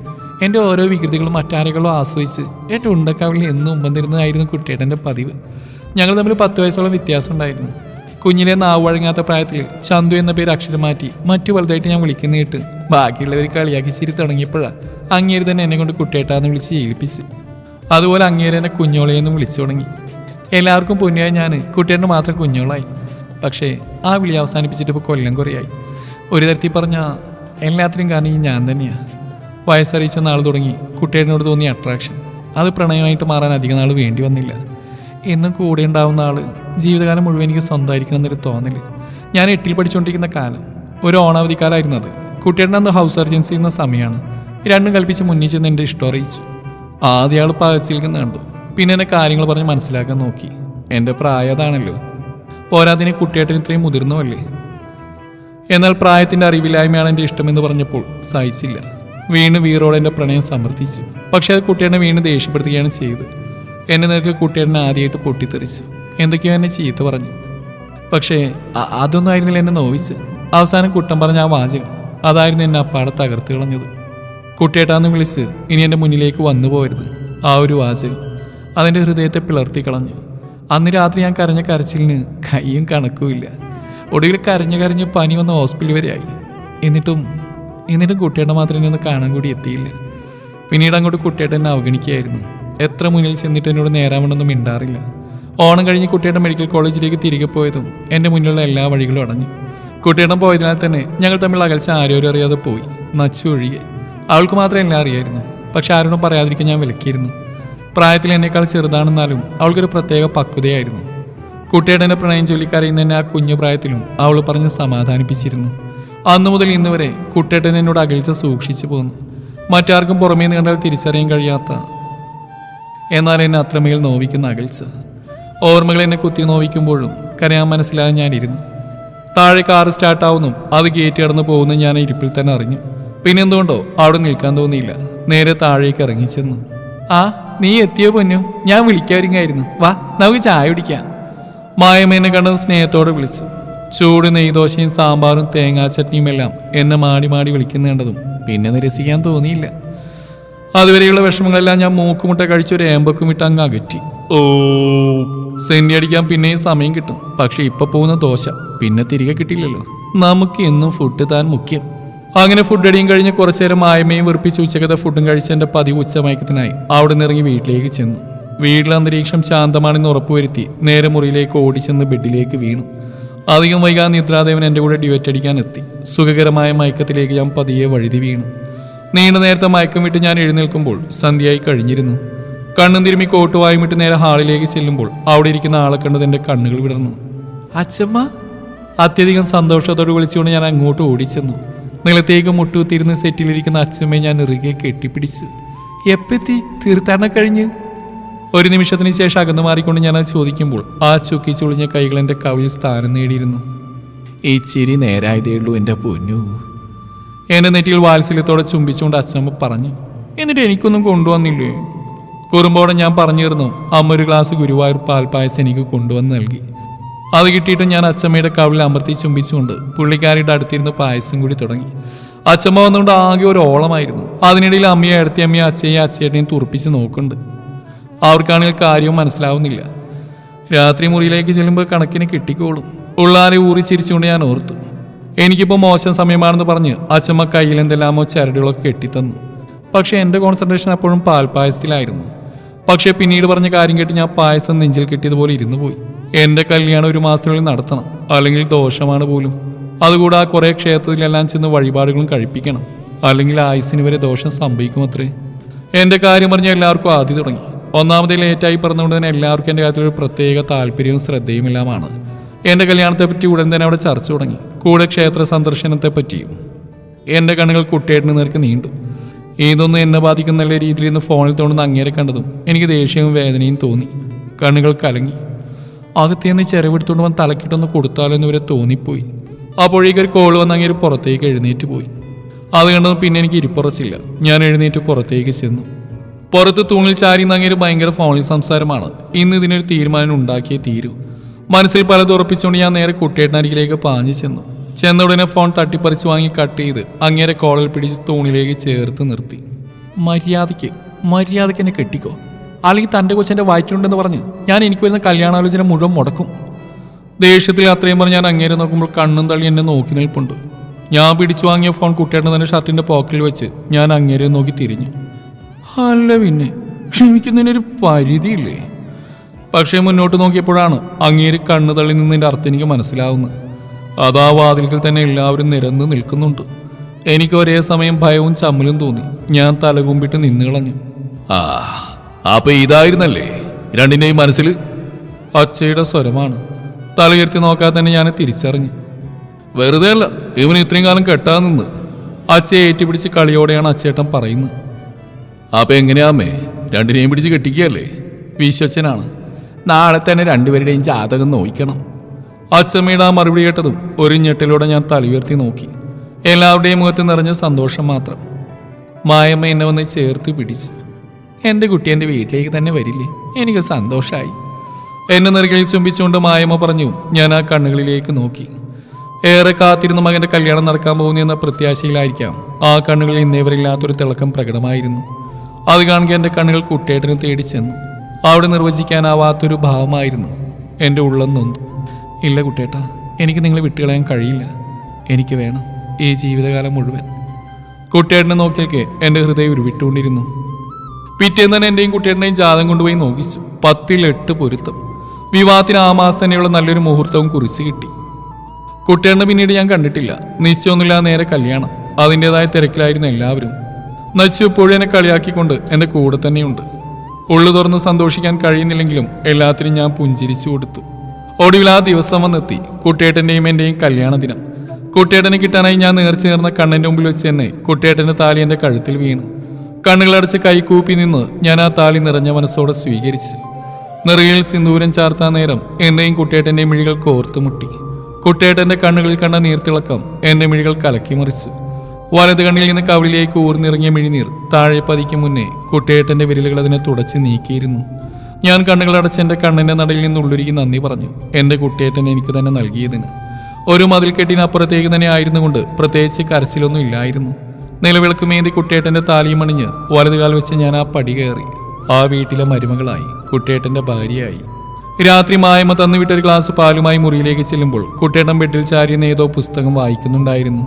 എൻ്റെ ഓരോ വികൃതികളും മറ്റാരെക്കാളും ആസ്വദിച്ച് എൻ്റെ ഉണ്ടക്കാവിൽ എന്നും ഉമ്പന്നിരുന്നതായിരുന്നു കുട്ടേട്ടൻ്റെ പതിവ്. ഞങ്ങൾ തമ്മിൽ 10 വയസ്സോളം വ്യത്യാസം ഉണ്ടായിരുന്നു. കുഞ്ഞിലെ നാവ് വഴങ്ങാത്ത പ്രായത്തിൽ ചന്തു എന്ന പേര് അക്ഷരം മാറ്റി മറ്റു വലുതായിട്ട് ഞാൻ വിളിക്കുന്ന കേട്ട് ബാക്കിയുള്ളവർ കളിയാക്കി ചിരി തുടങ്ങിയപ്പോഴാണ് അങ്ങേര് തന്നെ എന്നെ കൊണ്ട് കുട്ടേട്ടാന്ന് വിളിച്ച് ഏൽപ്പിച്ച്. അതുപോലെ അങ്ങേര് എന്നെ കുഞ്ഞോളയെന്നും വിളിച്ചു തുടങ്ങി. എല്ലാവർക്കും പൊന്നിയായി ഞാൻ, കുട്ടേട്ടന് മാത്രം കുഞ്ഞോളായി. പക്ഷേ ആ വിളി അവസാനിപ്പിച്ചിട്ട് ഇപ്പോൾ കൊല്ലം കുറയായി. ഒരു തരത്തിൽ പറഞ്ഞാൽ എല്ലാത്തിനും കാരണം ഈ ഞാൻ തന്നെയാണ്. വയസ്സറിയിച്ച നാൾ തുടങ്ങി കുട്ടേട്ടനോട് തോന്നിയ അട്രാക്ഷൻ, അത് പ്രണയമായിട്ട് മാറാൻ അധികം നാൾ വേണ്ടി വന്നില്ല. എന്നും കൂടെ ഉണ്ടാവുന്ന ആൾ ജീവിതകാലം മുഴുവൻ എനിക്ക് സ്വന്തമായിരിക്കണം എന്നൊരു തോന്നൽ. ഞാൻ 8ൽ പഠിച്ചുകൊണ്ടിരിക്കുന്ന കാലം, ഒരു ഓണാവധിക്കാലമായിരുന്നു അത്. കുട്ടേട്ടൻ അന്ന് ഹൗസ് സർജൻസി ചെയ്യുന്ന സമയമാണ്. രണ്ടും കൽപ്പിച്ച് മുന്നിൽ ചെന്ന് എൻ്റെ ഇഷ്ടം അറിയിച്ചു. ആദ്യ ആൾ പകച്ചിൽക്കുന്ന കണ്ടു. പിന്നെ എന്നെ കാര്യങ്ങൾ പറഞ്ഞ് മനസ്സിലാക്കാൻ നോക്കി. എൻ്റെ പ്രായം അതാണല്ലോ. പോരാതിന് കുട്ടിയേട്ടൻ ഇത്രയും മുതിർന്നുവല്ലേ. എന്നാൽ പ്രായത്തിൻ്റെ അറിവില്ലായ്മയാണ് എൻ്റെ ഇഷ്ടമെന്ന് പറഞ്ഞപ്പോൾ സഹിച്ചില്ല. വീണ് വീറോടെ എൻ്റെ പ്രണയം സമർത്ഥിച്ചു. പക്ഷെ അത് കുട്ടിയേട്ടനെ വീണ് ദേഷ്യപ്പെടുത്തുകയാണ് ചെയ്തത്. എൻ്റെ നേർക്ക് കുട്ടിയേട്ടനെ ആദ്യമായിട്ട് പൊട്ടിത്തെറിച്ചു. എന്തൊക്കെയോ എന്നെ ചീത്ത പറഞ്ഞു. പക്ഷേ അതൊന്നും ആയിരുന്നില്ല എന്നെ നോവിച്ച്. അവസാനം കുട്ടം പറഞ്ഞ ആ വാചകം, അതായിരുന്നു എന്നെ അപ്പാടെ തകർത്ത് കളഞ്ഞത്. കുട്ടിയേട്ടാന്ന് വിളിച്ച് ഇനി എൻ്റെ മുന്നിലേക്ക് വന്നു പോകരുത്. ആ ഒരു വാചകം അതെൻ്റെ ഹൃദയത്തെ പിളർത്തി കളഞ്ഞു. അന്ന് രാത്രി ഞാൻ കരഞ്ഞ കരച്ചിലിന് കയ്യും കണക്കുമില്ല. ഒടുവിൽ കരഞ്ഞ് പനി വന്ന് ഹോസ്പിറ്റൽ വരെ ആയി. എന്നിട്ടും കുട്ടിയേട്ടൻ മാത്രം എന്നെ ഒന്ന് കാണാൻ കൂടി എത്തിയില്ല. പിന്നീട് അങ്ങോട്ട് കുട്ടിയേട്ടൻ എന്നെ അവഗണിക്കുകയായിരുന്നു. എത്ര മുന്നിൽ ചെന്നിട്ട് എന്നോട് നേരാവണമെന്നും മിണ്ടാറില്ല. ഓണം കഴിഞ്ഞ് കുട്ടിയേട്ടൻ മെഡിക്കൽ കോളേജിലേക്ക് തിരികെ പോയതും എൻ്റെ മുന്നിലുള്ള എല്ലാ വഴികളും അടഞ്ഞു. കുട്ടിയേട്ടൻ പോയതിനാൽ തന്നെ ഞങ്ങൾ തമ്മിൽ അകൽച്ച ആരോരും അറിയാതെ പോയി, നച്ചു ഒഴികെ. അവൾക്ക് മാത്രം എല്ലാം അറിയായിരുന്നു. പക്ഷെ ആരോടും പറയാതിരിക്കാൻ ഞാൻ വിലക്കിയിരുന്നു. പ്രായത്തിൽ എന്നേക്കാൾ ചെറുതാണെന്നാലും അവൾക്കൊരു പ്രത്യേക പക്വതയായിരുന്നു. കുട്ടിയേട്ടൻ്റെ പ്രണയം ചൊല്ലിക്കറിയുന്ന എന്നെ ആ കുഞ്ഞു പ്രായത്തിലും അവൾ പറഞ്ഞ് സമാധാനിപ്പിച്ചിരുന്നു. അന്നു മുതൽ ഇന്ന് വരെ കുട്ടിയേട്ടൻ എന്നോട് അകൽച്ച സൂക്ഷിച്ചു പോന്നു. മറ്റാർക്കും പുറമേ നിന്ന് കണ്ടാൽ തിരിച്ചറിയാൻ കഴിയാത്ത, എന്നാൽ എന്നെ അത്രമേൽ നോവിക്കുന്ന അകൽച്ച. ഓർമ്മകൾ എന്നെ കുത്തി നോവിക്കുമ്പോഴും കരയാൻ മനസ്സിലാകാൻ ഞാനിരുന്നു. താഴെ കാറ് സ്റ്റാർട്ടാവുന്നു, അത് ഗേറ്റ് കടന്ന് പോകുന്നു ഞാൻ ഇരിപ്പിൽ തന്നെ അറിഞ്ഞു. പിന്നെ എന്തുകൊണ്ടോ അവിടെ നിൽക്കാൻ തോന്നിയില്ല. നേരെ താഴേക്ക് ഇറങ്ങിച്ചെന്നു. നീ എത്തിയോ പൊന്നു, ഞാൻ വിളിക്കാതിരിക്കായിരുന്നു. വാ നമുക്ക് ചായ കുടിക്കാം. മായമേനെ കണ്ടത് സ്നേഹത്തോടെ വിളിച്ചു. ചൂട് നെയ്ദോശയും സാമ്പാറും തേങ്ങാ ചട്നിയും എല്ലാം എന്നെ മാടി മാടി വിളിക്കുന്ന കണ്ടതും പിന്നെ നിരസിക്കാൻ തോന്നിയില്ല. അതുവരെയുള്ള വിഷമങ്ങളെല്ലാം ഞാൻ മൂക്കുമുട്ട കഴിച്ചൊരു ഏമ്പക്കും ഇട്ട് അങ്ങ് അകറ്റി. സെന്റി അടിക്കാൻ പിന്നെയും സമയം കിട്ടും. പക്ഷെ ഇപ്പൊ പോകുന്ന ദോശ പിന്നെ തിരികെ കിട്ടില്ലല്ലോ. നമുക്ക് എന്നും ഫുഡ് താൻ മുഖ്യം. അങ്ങനെ ഫുഡ് അടിയും കഴിഞ്ഞ് കുറച്ചു നേരം മായമയും വെറുപ്പിച്ച് ഉച്ചക്കത്തെ ഫുഡും കഴിച്ച് എൻ്റെ പതിവ് ഉച്ചമയക്കത്തിനായി അവിടെ നിന്നിറങ്ങി വീട്ടിലേക്ക് ചെന്നു. വീട്ടിലെ അന്തരീക്ഷം ശാന്തമാണെന്ന് ഉറപ്പുവരുത്തി നേരെ മുറിയിലേക്ക് ഓടിച്ചെന്ന് ബെഡിലേക്ക് വീണു. അധികം വൈകാതെ നിദ്രാദേവൻ എൻ്റെ കൂടെ ഡ്യുവറ്റ് അടിക്കാൻ എത്തി. സുഖകരമായ മയക്കത്തിലേക്ക് ഞാൻ പതിയെ വഴുതി വീണു. നീണ്ട നേരത്തെ മയക്കം വിട്ട് ഞാൻ എഴുന്നേൽക്കുമ്പോൾ സന്ധ്യയായി കഴിഞ്ഞിരുന്നു. കണ്ണും തിരുമ്മി കോട്ടുവായും വിട്ട് നേരെ ഹാളിലേക്ക് ചെല്ലുമ്പോൾ അവിടെ ഇരിക്കുന്ന ആളെ കണ്ടത് എൻ്റെ കണ്ണുകൾ വിടർന്നു. അച്ഛമ്മ! അത്യധികം സന്തോഷത്തോട് വിളിച്ചുകൊണ്ട് ഞാൻ അങ്ങോട്ട് ഓടിച്ചെന്നു. നിലത്തേക്ക് മുട്ടുകുത്തിരുന്ന് സെറ്റിലിരിക്കുന്ന അച്ഛമ്മയെ ഞാൻ ഇറുകെ കെട്ടിപ്പിടിച്ചു. എപ്പെത്തി? തീർത്ഥാടനം കഴിഞ്ഞ്? ഒരു നിമിഷത്തിന് ശേഷം അകന്നു മാറിക്കൊണ്ട് ഞാനത് ചോദിക്കുമ്പോൾ ആ ചുക്കി ചുളിഞ്ഞ കൈകൾ എൻ്റെ കവിളിൽ സ്ഥാനം നേടിയിരുന്നു. ഇച്ചിരി നേരായതേ ഉള്ളൂ എൻ്റെ പൊന്നു. എൻ്റെ നെറ്റിയിൽ വാത്സല്യത്തോടെ ചുംബിച്ചുകൊണ്ട് അച്ഛമ്മ പറഞ്ഞു. എന്നിട്ട് എനിക്കൊന്നും കൊണ്ടുവന്നില്ലേ? കുറുമ്പോടെ ഞാൻ പറഞ്ഞിരുന്നു. അമ്മ ഒരു ഗ്ലാസ് ഗുരുവായൂർ പാൽപ്പായസം എനിക്ക് കൊണ്ടുവന്ന് നൽകി. അത് കിട്ടിയിട്ട് ഞാൻ അച്ഛമ്മയുടെ കവിളിൽ അമർത്തി ചുംബിച്ചുകൊണ്ട് പുള്ളിക്കാരിയുടെ അടുത്തിരുന്ന് പായസം കൂടി തുടങ്ങി. അച്ഛമ്മ വന്നുകൊണ്ട് ആകെ ഒരു ഓളമായിരുന്നു. അതിനിടയിൽ അമ്മയെ അടുത്തി അമ്മയെ അച്ഛയെയും അച്ഛയേട്ടനെയും തുറപ്പിച്ച് നോക്കുന്നുണ്ട്. അവർക്കാണെങ്കിൽ കാര്യവും മനസ്സിലാവുന്നില്ല. രാത്രി മുറിയിലേക്ക് ചെല്ലുമ്പോൾ കണക്കിന് കിട്ടിക്കോളും. ഉള്ളാരെ ഊറി ചിരിച്ചുകൊണ്ട് ഞാൻ ഓർത്തു. എനിക്കിപ്പോൾ മോശം സമയമാണെന്ന് പറഞ്ഞ് അച്ഛമ്മ കയ്യിൽ എന്തെല്ലാമോ ചരടുകളൊക്കെ കെട്ടിത്തന്നു. പക്ഷേ എൻ്റെ കോൺസെൻട്രേഷൻ അപ്പോഴും പാൽപ്പായസത്തിലായിരുന്നു. പക്ഷേ പിന്നീട് പറഞ്ഞ കാര്യം കേട്ട് ഞാൻ പായസം നെഞ്ചിൽ കെട്ടിയതുപോലെ ഇരുന്നു പോയി. എൻ്റെ കല്യാണം 1 മാസത്തിനുള്ളിൽ നടത്തണം, അല്ലെങ്കിൽ ദോഷമാണ് പോലും. അതുകൂടെ ആ കുറേ ക്ഷേത്രത്തിലെല്ലാം ചെന്ന് വഴിപാടുകളും കഴിപ്പിക്കണം, അല്ലെങ്കിൽ ആയുസിന് വരെ ദോഷം സംഭവിക്കുമത്രേ. എൻ്റെ കാര്യം പറഞ്ഞാൽ എല്ലാവർക്കും ആദ്യം തുടങ്ങി. ഒന്നാമതേ ലേറ്റായി പറഞ്ഞുകൊണ്ട് തന്നെ എല്ലാവർക്കും എൻ്റെ കാര്യത്തിലൊരു പ്രത്യേക താല്പര്യവും ശ്രദ്ധയും എല്ലാമാണ്. എൻ്റെ കല്യാണത്തെപ്പറ്റി ഉടൻ തന്നെ അവിടെ ചർച്ച തുടങ്ങി. കൂടെ ക്ഷേത്ര സന്ദർശനത്തെ പറ്റിയും. എൻ്റെ കണ്ണുകൾ കുട്ടിയേട്ടന് നേർക്ക് നീണ്ടു. ഇതൊന്നും എന്നെ ബാധിക്കുന്ന നല്ല രീതിയിൽ നിന്ന് ഫോണിൽ തോന്നുന്ന അങ്ങേരെ കണ്ടതും എനിക്ക് ദേഷ്യവും വേദനയും തോന്നി. കണ്ണുകൾ കലങ്ങി. അകത്തേന്ന് ചെലവെടുത്തുകൊണ്ട് വന്ന് തലക്കിട്ടൊന്ന് കൊടുത്താലോ എന്നിവരെ തോന്നിപ്പോയി. അപ്പോഴേക്കൊരു കോൾ വന്ന് അങ്ങേര് പുറത്തേക്ക് എഴുന്നേറ്റ് പോയി. അത് കണ്ടതും പിന്നെ എനിക്ക് ഇരിപ്പുറച്ചില്ല. ഞാൻ എഴുന്നേറ്റ് പുറത്തേക്ക് ചെന്നു. പുറത്ത് തൂണിൽ ചാരിന്ന് അങ്ങേര് ഭയങ്കര ഫോണിൽ സംസാരമാണ്. ഇന്ന് ഇതിനൊരു തീരുമാനം ഉണ്ടാക്കിയേ തീരൂ. മനസ്സിൽ പലതും ഉറപ്പിച്ചുകൊണ്ട് ഞാൻ നേരെ കുട്ടിയേട്ടനരികിലേക്ക് പാഞ്ഞു ചെന്നു. ചെന്ന ഉടനെ ഫോൺ തട്ടിപ്പറിച്ച് വാങ്ങി കട്ട് ചെയ്ത് അങ്ങേരെ കോളിൽ പിടിച്ച് തൂണിലേക്ക് ചേർത്ത് നിർത്തി. മര്യാദയ്ക്ക് എന്നെ കെട്ടിക്കോ, അല്ലെങ്കിൽ തൻ്റെ കൊച്ചെൻ്റെ വയറ്റിലുണ്ടെന്ന് പറഞ്ഞ് ഞാൻ എനിക്ക് വരുന്ന കല്യാണാലോചന മുഴുവൻ മുടക്കും. ദേഷ്യത്തിൽ അത്രയും പറഞ്ഞ് ഞാൻ അങ്ങേരെ നോക്കുമ്പോൾ കണ്ണും തള്ളി എന്നെ നോക്കി നിൽപ്പുണ്ട്. ഞാൻ പിടിച്ചു വാങ്ങിയ ഫോൺ കുട്ടിയേട്ടൻ തന്നെ ഷർട്ടിൻ്റെ പോക്കറ്റിൽ വെച്ച് ഞാൻ അങ്ങേരെ നോക്കി തിരിഞ്ഞു. അല്ല പിന്നെ ക്ഷമിക്കുന്നതിനൊരു പരിധിയില്ലേ? പക്ഷേ മുന്നോട്ട് നോക്കിയപ്പോഴാണ് അങ്ങേര് കണ്ണു തള്ളി നിന്നതിൻ്റെ അർത്ഥം എനിക്ക് മനസ്സിലാവുന്നത്. അതാ വാതിൽക്കൽ തന്നെ എല്ലാവരും നിരന്ന് നിൽക്കുന്നുണ്ട്. എനിക്ക് ഒരേ സമയം ഭയവും ചമ്മലും തോന്നി. ഞാൻ തലകുമ്പിട്ട് നിന്ന് കളഞ്ഞു. അപ്പൊ ഇതായിരുന്നല്ലേ രണ്ടിൻ്റെയും മനസ്സിൽ? അച്ഛയുടെ സ്വരമാണ്. തലയുയർത്തി നോക്കാതെ തന്നെ ഞാൻ തിരിച്ചറിഞ്ഞു. വെറുതെ അല്ല ഇവന് ഇത്രയും കാലം കെട്ടാൻ നിന്ന്. അച്ഛയെ ഏറ്റുപിടിച്ച് കളിയോടെയാണ് അച്ചേട്ടൻ പറയുന്നത്. അപ്പൊ എങ്ങനെയാമേ രണ്ടിനെയും പിടിച്ച് കെട്ടിക്കുകയല്ലേ? വിശ്വച്ചനാണ്. നാളെ തന്നെ രണ്ടുപേരുടെയും ജാതകം നോക്കണം. അച്ഛമ്മയുടെ ആ മറുപടി കേട്ടതും ഒരു ഞെട്ടിലൂടെ ഞാൻ തലയുയർത്തി നോക്കി. എല്ലാവരുടെയും മുഖത്ത് നിറഞ്ഞ സന്തോഷം മാത്രം. മായമ്മ എന്നെ വന്ന് ചേർത്ത് പിടിച്ചു. എൻ്റെ കുട്ടി എൻ്റെ വീട്ടിലേക്ക് തന്നെ വരില്ലേ? എനിക്ക് സന്തോഷമായി. എന്നെ നെറുകയിൽ ചുംബിച്ചുകൊണ്ട് മായമ്മ പറഞ്ഞു. ഞാൻ ആ കണ്ണുകളിലേക്ക് നോക്കി. ഏറെ കാത്തിരുന്ന മകൻ്റെ കല്യാണം നടക്കാൻ പോകുന്നു എന്ന പ്രത്യാശയിലായിരിക്കാം ആ കണ്ണുകളിൽ ഇന്നേവരില്ലാത്തൊരു തിളക്കം പ്രകടമായിരുന്നു. അത് കാണുക എൻ്റെ കണ്ണുകൾ കുട്ടിയേട്ടന് തേടി ചെന്നു. അവിടെ നിർവചിക്കാനാവാത്തൊരു ഭാവമായിരുന്നു. എൻ്റെ ഉള്ളം നൊന്തു. ഇല്ല കുട്ടിയേട്ടാ, എനിക്ക് നിങ്ങളെ വിട്ടുകളയാൻ കഴിയില്ല. എനിക്ക് വേണം ഈ ജീവിതകാലം മുഴുവൻ. കുട്ടിയേട്ടനെ നോക്കിയൊക്കെ എൻ്റെ ഹൃദയം ഉരുവിട്ടുകൊണ്ടിരുന്നു. പിറ്റേന്ന് തന്നെ എൻ്റെയും കുട്ടിയേട്ടനെയും ജാതകം കൊണ്ടുപോയി നോക്കിച്ചു. 10-8 പൊരുത്തം. വിവാഹത്തിന് ആ മാസം തന്നെയുള്ള നല്ലൊരു മുഹൂർത്തവും കുറിച്ച് കിട്ടി. കുട്ടിയേട്ടനെ പിന്നീട് ഞാൻ കണ്ടിട്ടില്ല. നിശ്ചയമൊന്നുമില്ലാതെ നേരെ കല്യാണം. അതിൻ്റെതായ തിരക്കിലായിരുന്നു എല്ലാവരും. നച്ചു എപ്പോഴും എന്നെ കളിയാക്കിക്കൊണ്ട് എൻ്റെ കൂടെ തന്നെയുണ്ട്. ഉള്ളു തുറന്ന് സന്തോഷിക്കാൻ കഴിയുന്നില്ലെങ്കിലും എല്ലാത്തിനും ഞാൻ പുഞ്ചിരിച്ചു കൊടുത്തു. ഒടുവിൽ ആ ദിവസം വന്നെത്തി. കുട്ടിയേട്ടൻ്റെയും എൻ്റെയും കല്യാണ ദിനം. കുട്ടിയേട്ടനെ കിട്ടാനായി ഞാൻ നേർന്ന കണ്ണൻ്റെ മുമ്പിൽ വെച്ച് തന്നെ കുട്ടിയേട്ടൻ്റെ താലി എൻ്റെ കഴുത്തിൽ വീണു. കണ്ണുകളടച്ച് കൈകൂപ്പി നിന്ന് ഞാൻ ആ താലി നിറഞ്ഞ മനസ്സോടെ സ്വീകരിച്ചു. നിറയിൽ സിന്ദൂരം ചാർത്താൻ നേരം എൻ്റെയും കുട്ടിയേട്ടൻ്റെയും മിഴികൾ കോർത്തുമുട്ടി. കുട്ടിയേട്ടൻ്റെ കണ്ണുകളിൽ കണ്ട നീർത്തിളക്കം എൻ്റെ മിഴികൾ കലക്കിമറിച്ചു. വലത് കണ്ണിൽ നിന്ന് കവിളിലേക്ക് ഊർന്നിറങ്ങിയ മിഴിനീർ താഴെ പതിക്കും മുന്നേ കുട്ടിയേട്ടൻ്റെ വിരലുകൾ അതിനെ തുടച്ച് നീക്കിയിരുന്നു. ഞാൻ കണ്ണുകളടച്ച് എൻ്റെ കണ്ണിൻ്റെ നടയിൽ നിന്ന് ഉള്ളുരുകി നന്ദി പറഞ്ഞു. എൻ്റെ കുട്ടിയേട്ടൻ എനിക്ക് തന്നെ നൽകിയതിന്. ഒരു മതിൽക്കെട്ടിനപ്പുറത്തേക്ക് തന്നെ ആയിരുന്നുകൊണ്ട് പ്രത്യേകിച്ച് കരച്ചിലൊന്നും ഇല്ലായിരുന്നു. നിലവിളക്ക് മേന്തി കുട്ടിയേട്ടൻ്റെ താലിയും അണിഞ്ഞ് വലതുകാൽ വെച്ച് ഞാൻ ആ പടി കയറി. ആ വീട്ടിലെ മരുമകളായി, കുട്ടിയേട്ടൻ്റെ ഭാര്യയായി. രാത്രി മായമ്മ തന്നുവിട്ടൊരു ഗ്ലാസ് പാലുമായി മുറിയിലേക്ക് ചെല്ലുമ്പോൾ കുട്ടിയേട്ടൻ ബെഡിൽ ചാരിയുന്ന ഏതോ പുസ്തകം വായിക്കുന്നുണ്ടായിരുന്നു.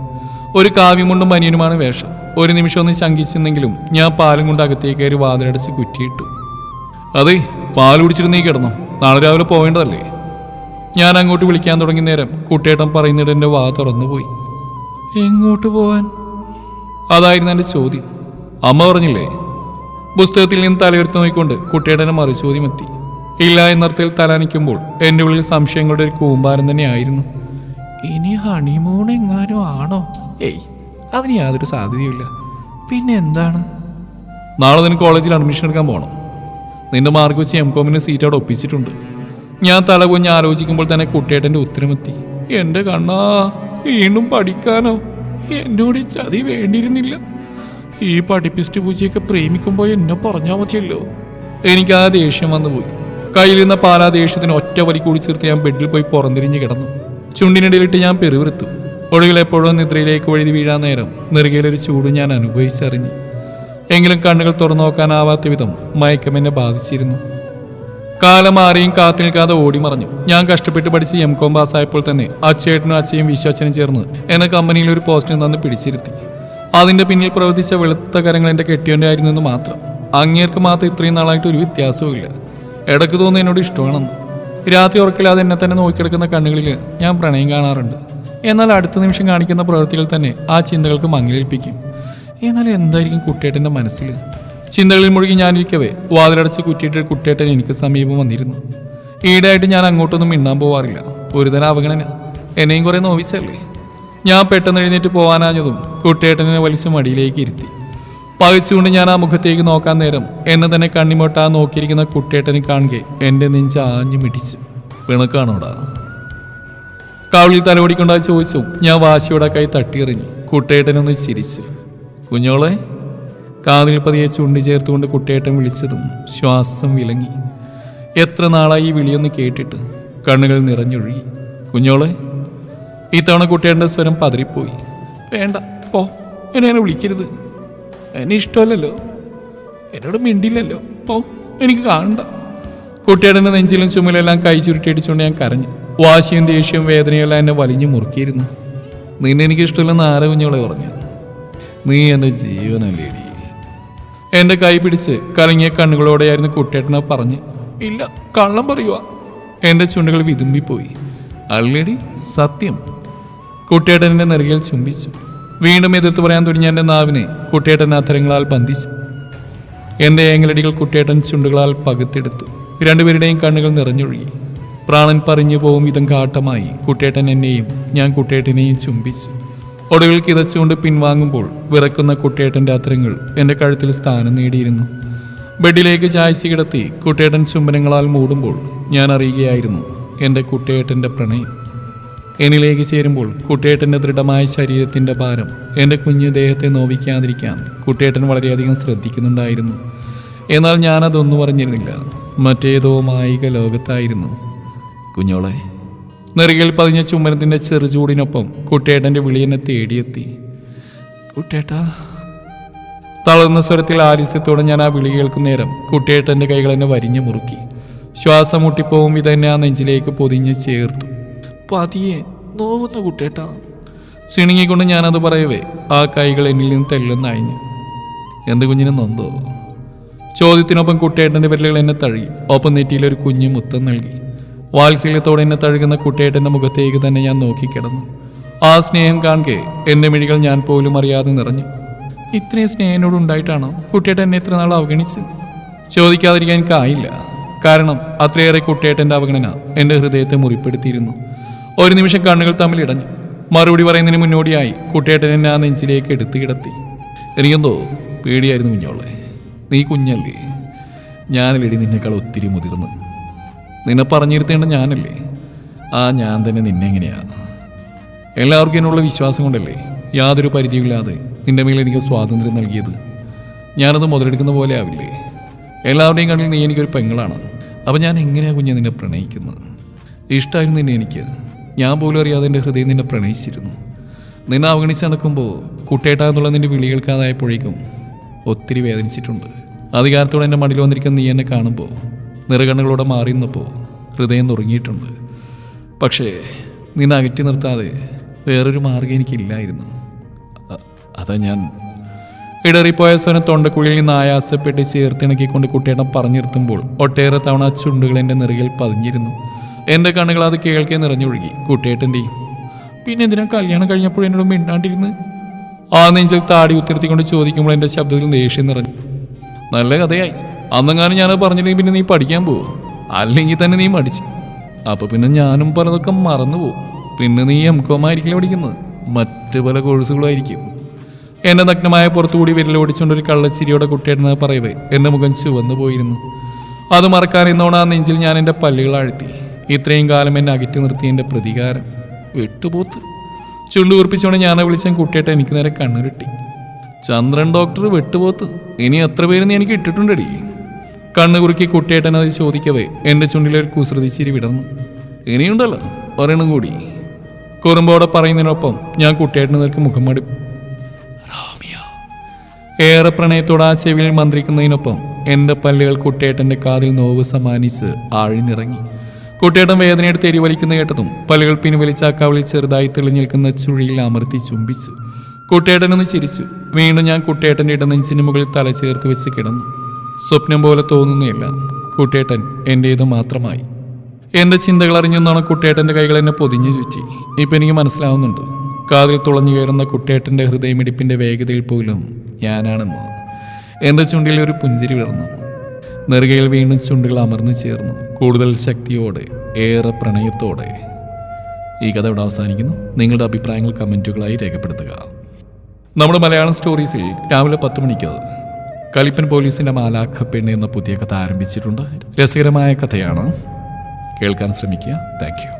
ഒരു കാവ്യമുണ്ടും ബനിയനുമാണ് വേഷം. ഒരു നിമിഷം ഒന്ന് ശങ്കിച്ചെന്നെങ്കിലും ഞാൻ പാലും കൊണ്ട് അകത്തേക്ക് കയറി വാതിലടച്ച് കുറ്റിയിട്ടു. അതെ, പാൽ കുടിച്ചിട്ട് നീ കിടന്നോ? നാളെ രാവിലെ പോവേണ്ടതല്ലേ? ഞാൻ അങ്ങോട്ട് വിളിക്കാൻ തുടങ്ങിയ നേരം കുട്ടിയേട്ടൻ പറയുന്നിട്ട് എൻ്റെ വാ തുറന്നുപോയി. എങ്ങോട്ട് പോവാൻ? അതായിരുന്നു എൻ്റെ ചോദ്യം. അമ്മ പറഞ്ഞില്ലേ? പുസ്തകത്തിൽ നിന്ന് തലയുയർത്തി നോക്കിക്കൊണ്ട് കുട്ടിയേട്ടൻ്റെ മറുചോദ്യം എത്തി. ഇല്ല എന്നർത്ഥത്തിൽ തലാനിക്കുമ്പോൾ എൻ്റെ ഉള്ളിൽ സംശയങ്ങളുടെ ഒരു കൂമ്പാരം തന്നെ ആയിരുന്നു. ഇനി ഹണിമൂൺ എങ്ങാനും ആണോ? ഏയ്, അതിന് യാതൊരു സാധ്യതയുമില്ല. പിന്നെ എന്താണ്? നാളെ നിനക്ക് കോളേജിൽ അഡ്മിഷൻ എടുക്കാൻ പോകണം. നിന്റെ മാർക്ക് വെച്ച് M.Com സീറ്റ് അവിടെ ഒപ്പിച്ചിട്ടുണ്ട്. ഞാൻ തലകുഞ്ഞ് ആലോചിക്കുമ്പോൾ തന്നെ കുട്ടിയേട്ടൻ്റെ ഉത്തരമെത്തി. എൻ്റെ കണ്ണാ, വീണ്ടും പഠിക്കാനോ? എന്നോട് ഈ ചതി വേണ്ടിയിരുന്നില്ല. ഈ പഠിപ്പിസ്റ്റ് പൂച്ചയൊക്കെ പ്രേമിക്കുമ്പോൾ എന്നെ പറഞ്ഞാൽ മതിയല്ലോ. എനിക്ക് ആ ദേഷ്യം വന്നുപോയി. കയ്യിലിരുന്ന പാലാ ദേഷ്യത്തിന് ഒറ്റ വലി കൂടി ചേർത്ത് ഞാൻ ബെഡിൽ പോയി പുറന്തിരിഞ്ഞ് കിടന്നു. ചുണ്ടിനിടയിലിട്ട് ഞാൻ പെരുവിറുത്തു. ഒടുവിൽ എപ്പോഴും നിദ്രയിലേക്ക് വഴുതി വീഴാൻ നേരം നെറുകയിലൊരു ചൂട് ഞാൻ അനുഭവിച്ചറിഞ്ഞു. എങ്കിലും കണ്ണുകൾ തുറന്നു നോക്കാനാവാത്ത വിധം മയക്കം എന്നെ ബാധിച്ചിരുന്നു. കാലം ആരെയും കാത്തു നിൽക്കാതെ ഓടിമറഞ്ഞു. ഞാൻ കഷ്ടപ്പെട്ട് പഠിച്ച് M.Com പാസ്സായപ്പോൾ തന്നെ അച്ചേട്ടനും അച്ഛയും വിശ്വച്ചനും ചേർന്ന് എന്നെ കമ്പനിയിൽ ഒരു പോസ്റ്റിൽ നിന്ന് പിടിച്ചിരുത്തി. അതിന്റെ പിന്നിൽ പ്രവർത്തിച്ച വെളുത്ത കരങ്ങൾ എൻ്റെ കെട്ടിയോൻ്റെ ആയിരുന്നെന്ന് മാത്രം. അങ്ങേർക്ക് മാത്രം ഇത്രയും നാളായിട്ട് ഒരു വ്യത്യാസവും ഇല്ല. ഇടയ്ക്ക് തോന്നുന്നു എന്നോട് ഇഷ്ടമാണെന്ന്. രാത്രി ഉറക്കില്ലാതെ എന്നെ തന്നെ നോക്കിയെടുക്കുന്ന കണ്ണുകളിൽ ഞാൻ പ്രണയം കാണാറുണ്ട്. എന്നാൽ അടുത്ത നിമിഷം കാണിക്കുന്ന പ്രവൃത്തികൾ തന്നെ ആ ചിന്തകൾക്ക് മങ്ങലേൽപ്പിക്കും. എന്നാൽ എന്തായിരിക്കും കുട്ടിയേട്ടൻ്റെ മനസ്സിൽ? ചിന്തകളിൽ മുഴുകി ഞാനിരിക്കവേ വാതിലടച്ച് കുറ്റിയിട്ട് കുട്ടിയേട്ടൻ എനിക്ക് സമീപം വന്നിരുന്നു. ഈടായിട്ട് ഞാൻ അങ്ങോട്ടൊന്നും മിണ്ടാൻ പോവാറില്ല. ഒരുതരം അവഗണന. എന്നെയും കുറെ നോവിച്ചല്ലേ. ഞാൻ പെട്ടെന്ന് എഴുന്നേറ്റ് പോകാനാഞ്ഞതും കുട്ടിയേട്ടനെ വലിച്ച് മടിയിലേക്ക് ഇരുത്തി. പകച്ചുകൊണ്ട് ഞാൻ ആ മുഖത്തേക്ക് നോക്കാൻ നേരം എന്നെ തന്നെ കണ്ണിമൊട്ടാ നോക്കിയിരിക്കുന്ന കുട്ടിയേട്ടനെ കാണുകെ എൻ്റെ നെഞ്ച് ആഞ്ഞു മിടിച്ചു. പിണക്കാണോടാ? കവിളിൽ തലോടിക്കൊണ്ടായി ചോദിച്ചു. ഞാൻ വാശിയോടെ കൈ തട്ടിയെറിഞ്ഞു. കുട്ടിയേട്ടനൊന്ന് ചിരിച്ചു. കുഞ്ഞോളെ? കാതിൽ പതിയെ ചുണ്ടി ചേർത്തുകൊണ്ട് കുട്ടിയേട്ടൻ വിളിച്ചതും ശ്വാസം വിലങ്ങി. എത്ര നാളായി ഈ വിളിയൊന്ന് കേട്ടിട്ട്. കണ്ണുകൾ നിറഞ്ഞൊഴുകി. കുഞ്ഞോളെ? ഇത്തവണ കുട്ടിയേട്ടൻ്റെ സ്വരം പതറിപ്പോയി. വേണ്ട, പോ, എന്നെ വിളിക്കരുത്. എന്നെ ഇഷ്ടമല്ലല്ലോ, എന്നോട് മിണ്ടില്ലല്ലോ, പോ, എനിക്ക് കാണണ്ട. കുട്ടിയേട്ടൻ്റെ നെഞ്ചിലും ചുമലെല്ലാം കൈ ചുരുട്ടിയടിച്ചുകൊണ്ട് ഞാൻ കരഞ്ഞു. വാശിയും ദേഷ്യവും വേദനയെല്ലാം എന്നെ വലിഞ്ഞു മുറുക്കിയിരുന്നു. നിന്നെ എനിക്ക് ഇഷ്ടമില്ലെന്ന് ആരെ കുഞ്ഞോളെ പറഞ്ഞു? നീ എൻ്റെ ജീവനല്ലേടി. എൻ്റെ കൈ പിടിച്ച് കലങ്ങിയ കണ്ണുകളോടെയായിരുന്നു കുട്ടിയേട്ടനെ പറഞ്ഞ്. ഇല്ല, കള്ളം പറയുക. എൻ്റെ ചുണ്ടുകൾ വിതുമ്പിപ്പോയി. അല്ലേടി, സത്യം. കുട്ടിയേട്ടൻ്റെ നെറുകയിൽ ചുംബിച്ചു. വീണ്ടും എതിർത്ത് പറയാൻ തുടങ്ങിയ എൻ്റെ നാവിനെ കുട്ടിയേട്ടൻ അധരങ്ങളാൽ ബന്ധിച്ചു. എൻ്റെ ഏങ്ങലടികൾ കുട്ടിയേട്ടൻ ചുണ്ടുകളാൽ പകുത്തെടുത്തു. രണ്ടുപേരുടെയും കണ്ണുകൾ നിറഞ്ഞൊഴുകി. പ്രാണൻ പറഞ്ഞു പോകും വിധം ഘാട്ടമായി കുട്ടിയേട്ടൻ എന്നെയും ഞാൻ കുട്ടിയേട്ടനെയും ചുംബിച്ചു. ഒടുവിൽ കിതച്ചുകൊണ്ട് പിൻവാങ്ങുമ്പോൾ വിറക്കുന്ന കുട്ടിയേട്ടൻ്റെ അധരങ്ങൾ എൻ്റെ കഴുത്തിൽ സ്ഥാനം നേടിയിരുന്നു. ബെഡിലേക്ക് ചായച്ച് കിടത്തി കുട്ടിയേട്ടൻ ചുംബനങ്ങളാൽ മൂടുമ്പോൾ ഞാൻ അറിയുകയായിരുന്നു എൻ്റെ കുട്ടിയേട്ടൻ്റെ പ്രണയം. എന്നിലേക്ക് ചേരുമ്പോൾ കുട്ടിയേട്ടൻ്റെ ദൃഢമായ ശരീരത്തിൻ്റെ ഭാരം എൻ്റെ കുഞ്ഞു ദേഹത്തെ നോവിക്കാതിരിക്കാൻ കുട്ടിയേട്ടൻ വളരെയധികം ശ്രദ്ധിക്കുന്നുണ്ടായിരുന്നു. എന്നാൽ ഞാനതൊന്നും അറിഞ്ഞിരുന്നില്ല. മറ്റേതോ മായിക ലോകത്തായിരുന്നു. കുഞ്ഞോളെ? നെറുകിൽ പതിഞ്ഞ ചുമരത്തിൻ്റെ ചെറുചൂടിനൊപ്പം കുട്ടിയേട്ടൻ്റെ വിളി എന്നെ തേടിയെത്തി. കുട്ടിയേട്ടാ. തളർന്ന സ്വരത്തിൽ ആലസ്യത്തോടെ ഞാൻ ആ വിളി കേൾക്കുന്ന നേരം കുട്ടിയേട്ടൻ്റെ കൈകൾ എന്നെ വരിഞ്ഞു മുറുക്കി. ശ്വാസം മുട്ടിപ്പോവും ഇതെന്നെ ആ നെഞ്ചിലേക്ക് പൊതിഞ്ഞ് ചേർത്തു. പതിയെ നോവുന്ന കുട്ടിയേട്ടാ. ചിണുങ്ങിക്കൊണ്ട് ഞാനത് പറയവേ ആ കൈകൾ എന്നിൽ നിന്ന് തെല്ലെന്നയഞ്ഞു. എൻ്റെ കുഞ്ഞിനെ നൊന്തോ? ചോദ്യത്തിനൊപ്പം കുട്ടിയേട്ടൻ്റെ വിരലുകൾ എന്നെ തഴുകി. ഒപ്പം നെറ്റിയിലൊരു കുഞ്ഞു മുത്തം നൽകി. വാത്സല്യത്തോടെ എന്നെ തഴുകുന്ന കുട്ടിയേട്ടൻ്റെ മുഖത്തേക്ക് തന്നെ ഞാൻ നോക്കിക്കിടന്നു. ആ സ്നേഹം കാണുകെ എൻ്റെ മിഴികൾ ഞാൻ പോലും അറിയാതെ നിറഞ്ഞു. ഇത്രയും സ്നേഹം എന്നോടുണ്ടായിട്ടാണോ കുട്ടിയേട്ടൻ എന്നെ ഇത്ര നാൾ അവഗണിച്ച്? ചോദിക്കാതിരിക്കാൻ എനിക്കായില്ല. കാരണം അത്രയേറെ കുട്ടിയേട്ടൻ്റെ അവഗണന എൻ്റെ ഹൃദയത്തെ മുറിപ്പെടുത്തിയിരുന്നു. ഒരു നിമിഷം കണ്ണുകൾ തമ്മിൽ ഇടഞ്ഞു. മറുപടി പറയുന്നതിന് മുന്നോടിയായി കുട്ടിയേട്ടൻ എന്നെ ആ നെഞ്ചിലേക്ക് എടുത്തു കിടത്തി. എനിക്കെന്തോ പേടിയായിരുന്നു കുഞ്ഞോളെ. നീ കുഞ്ഞല്ലേ, ഞാനല്ലേടി നിന്നേക്കാൾ ഒത്തിരി മുതിർന്ന്. നിന്നെ പറഞ്ഞിരുത്തേണ്ട ഞാനല്ലേ. ആ ഞാൻ തന്നെ നിന്നെ എങ്ങനെയാണ്? എല്ലാവർക്കും എന്നുള്ള വിശ്വാസം കൊണ്ടല്ലേ യാതൊരു പരിധിയില്ലാതെ നിന്റെ മേൽ എനിക്ക് സ്വാതന്ത്ര്യം നൽകിയത്. ഞാനത് മുതലെടുക്കുന്ന പോലെ ആവില്ലേ? എല്ലാവരുടെയും കണ്ണിൽ നീ എനിക്കൊരു പെങ്ങളാണ്. അപ്പം ഞാൻ എങ്ങനെയാണ് കുഞ്ഞെ നിന്നെ പ്രണയിക്കുന്നത്? ഇഷ്ടമായിരുന്നു നിന്നെ എനിക്ക്. ഞാൻ പോലും അറിയാതെ എൻ്റെ ഹൃദയം നിന്നെ പ്രണയിച്ചിരുന്നു. നിന്നെ അവഗണിച്ച് നടക്കുമ്പോൾ കുട്ടിയേട്ടാന്നുള്ള നിന്റെ വിളി കേൾക്കാതായപ്പോഴേക്കും ഒത്തിരി വേദനിച്ചിട്ടുണ്ട്. അധികാരത്തോടെ എൻ്റെ മടിയിൽ വന്നിരിക്കുന്ന നീ എന്നെ കാണുമ്പോൾ നിറകണ്ണുകളോടെ മാറി നിന്നപ്പോൾ ഹൃദയം നുറുങ്ങിയിട്ടുണ്ട്. പക്ഷേ നിന്നെ അകറ്റി നിർത്താതെ വേറൊരു മാർഗ്ഗം എനിക്കില്ലായിരുന്നു. അതാ ഞാൻ ഇടറിപ്പോയ സ്വരം തൊണ്ടക്കുഴിയിൽ നിന്ന് ആയാസപ്പെട്ട് ചേർത്തിണക്കിക്കൊണ്ട് കുട്ടിയേട്ടൻ പറഞ്ഞു നിർത്തുമ്പോൾ ഒട്ടേറെ തവണ ആ ചുണ്ടുകൾ എൻ്റെ നെറുകിൽ പതിഞ്ഞിരുന്നു. എൻ്റെ കണ്ണുകൾ അത് കേൾക്കെ നിറഞ്ഞൊഴുകി. കുട്ടിയേട്ടൻ്റെയും. പിന്നെ എന്തിനാ കല്യാണം കഴിഞ്ഞപ്പോൾ എന്നോട് മിണ്ടാണ്ടിരുന്ന്? ആ നെഞ്ചിൽ താടി ഉത്തിർത്തിക്കൊണ്ട് ചോദിക്കുമ്പോൾ എൻ്റെ ശബ്ദത്തിൽ ദേഷ്യം നിറഞ്ഞു. നല്ല കഥയായി. അന്നെങ്ങാനും ഞാനത് പറഞ്ഞില്ലെങ്കിൽ പിന്നെ നീ പഠിക്കാൻ പോവോ? അല്ലെങ്കിൽ തന്നെ നീ മടിച്ച്. അപ്പോൾ പിന്നെ ഞാനും പലതൊക്കെ മറന്നുപോകും. പിന്നെ നീ M.Com ആയിരിക്കില്ല പഠിക്കുന്നത്, മറ്റ് പല കോഴ്സുകളും ആയിരിക്കും. എന്നെ നഗ്നമായ പുറത്തുകൂടി വിരലോടിച്ചുകൊണ്ടൊരു കള്ളച്ചിരിയോടെ കുട്ടിയേട്ടനെ പറയവേ എൻ്റെ മുഖം ചുവന്നു പോയിരുന്നു. അത് മറക്കാൻ എന്നോണം ആ നെഞ്ചിൽ ഞാൻ എൻ്റെ പല്ലുകൾ അഴുത്തി. ഇത്രയും കാലം എന്നെ അകറ്റി നിർത്തിയ എൻ്റെ പ്രതികാരം വെട്ടുപോത്ത്. ചുണ്ടു കുറിപ്പിച്ചോണ്ട് ഞാനെ വിളിച്ച കുട്ടിയായിട്ട് എനിക്ക് നേരെ കണ്ണുരുട്ടി. ചന്ദ്രൻ ഡോക്ടർ വെട്ടുപോത്ത്, ഇനി എത്ര പേര് നീ എനിക്ക് ഇട്ടിട്ടുണ്ടടി? കണ്ണു കുറുക്കി കുട്ടിയേട്ടൻ അത് ചോദിക്കവേ എൻ്റെ ചുണ്ടിലൊരു കുസൃതി ചിരി വിടർന്നു. ഇനിയുണ്ടല്ലോ പറയണം കൂടി. കുറുമ്പോടെ പറയുന്നതിനൊപ്പം ഞാൻ കുട്ടിയേട്ടന് നേർക്ക് മുഖം മടി. ഏറെ പ്രണയത്തോടെ ആ ചെവിയിൽ മന്ത്രിക്കുന്നതിനൊപ്പം എൻ്റെ പല്ലുകൾ കുട്ടിയേട്ടൻ്റെ കാതിൽ നോവ് സമ്മാനിച്ച് ആഴ്ന്നിറങ്ങി. കുട്ടിയേട്ടൻ വേദനയെടുത്ത് എരിവലിക്കുന്ന കേട്ടതും പല്ലുകൾ പിൻവലിച്ച ആ കവിളിൽ ചെറുതായി തെളിഞ്ഞു നിൽക്കുന്ന ചുഴിയിൽ അമർത്തി ചുംബിച്ചു. കുട്ടിയേട്ടനൊന്ന് ചിരിച്ചു. വീണ്ടും ഞാൻ കുട്ടിയേട്ടൻ്റെ ഇടനെഞ്ചിന് മുകളിൽ തല ചേർത്ത് വെച്ച് കിടന്നു. സ്വപ്നം പോലെ തോന്നുന്നില്ല. കുട്ടിയേട്ടൻ എൻ്റേത് മാത്രമായി. എൻ്റെ ചിന്തകൾ അറിഞ്ഞെന്നാണ് കുട്ടിയേട്ടൻ്റെ കൈകൾ എന്നെ പൊതിഞ്ഞു ചുറ്റി. ഇപ്പം എനിക്ക് മനസ്സിലാവുന്നുണ്ട്, കാതിൽ തുളഞ്ഞു കയറുന്ന കുട്ടിയേട്ടൻ്റെ ഹൃദയമിടിപ്പിൻ്റെ വേഗതയിൽ പോലും ഞാനാണെന്ന്. എൻ്റെ ചുണ്ടിൽ ഒരു പുഞ്ചിരി വിടർന്നു. നെറുകയിൽ വീണ്ടും ചുണ്ടുകൾ അമർന്നു ചേർന്നു, കൂടുതൽ ശക്തിയോടെ, ഏറെ പ്രണയത്തോടെ. ഈ കഥ ഇവിടെ അവസാനിക്കുന്നു. നിങ്ങളുടെ അഭിപ്രായങ്ങൾ കമൻറ്റുകളായി രേഖപ്പെടുത്തുക. നമ്മുടെ മലയാളം സ്റ്റോറീസിൽ രാവിലെ 10 മണിക്ക് കലിപ്പൻ പോലീസിൻ്റെ മാലാഖ പെണ്ണ് എന്ന പുതിയ കഥ ആരംഭിച്ചിട്ടുണ്ട്. രസകരമായ കഥയാണ്. കേൾക്കാൻ ശ്രമിക്കുക. Thank you.